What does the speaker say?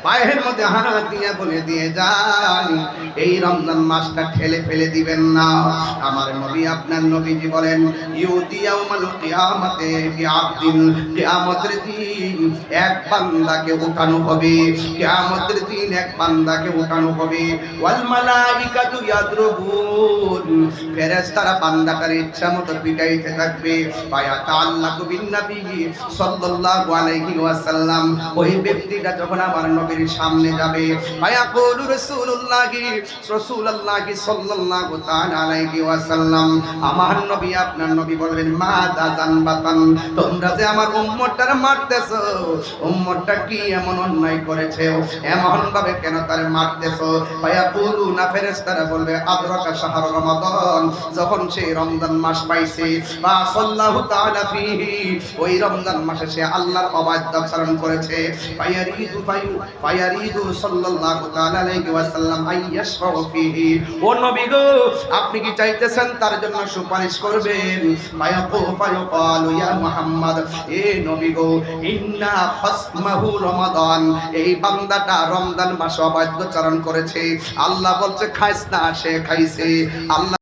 পায়ের মধ্যে হাত দিয়ে বলে দিয়ে যান, এই রমজান মাসটা ঠেলে ফেলে দিবেন না। আমার নবী আপনার নবীজি বলেন, ইউদিয়াউমাল কিয়ামাতে বিআবদিন, কিয়ামতের দিন এক বান্দাকে উঠানো হবে, কিয়ামতের দিন এক বান্দাকে উঠানো হবে। ওয়াল মালাইকাতু ইয়াদরুবুন, ফেরেশতারা বান্দাটার ইচ্ছামতো পিটাইতে থাকবে। ফায়াতাআল্লাকু বিন নবী সাল্লাল্লাহু আলাইহি ওয়াসাল্লাম, ওই ব্যক্তিটা যখন আমার নবীর সামনে যাবে, ফায়াকুলু রাসূলুল্লাহি সাল্লাল্লাহু তাআলা আলাইহি ওয়াসাল্লাম, আমার নবী আপনার নবী বলবেন, মা দাজান বাতান, তোমরা যে আমার উম্মতটারে মারতেছো, উম্মতটা কি এমন অন্যায় করেছে, এমন ভাবে কেন তারে মারতেছো? ফায়াকুলুনা, ফেরেশতারা বলবে, আদরাকা শাহর রমাদান, যখন সে রমজান মাস পাইছে, বা সাল্লাল্লাহু তাআলা ফিহি, ওই রমজান মাসে সে আল্লাহর অবাধ্য আচরণ করেছে। ফায়ারিদু সাল্লাল্লাহু তাআলা আলাইহি ওয়াসাল্লাম আইয়াশফাউ ফিহি, ও নবী গো, আপনি কি চাইতেছেন তার জন্য সুপারিশ করবেন? ফায়াকালু ইয়া মুহাম্মদ, এ নবী গো, ইন্না খাসমাহু রমাদান, এই বান্দাটা রমজান মাসে অবাধ্য আচরণ করেছে, আল্লাহ বলছে খাইস না, সে খাইছে। আল্লাহ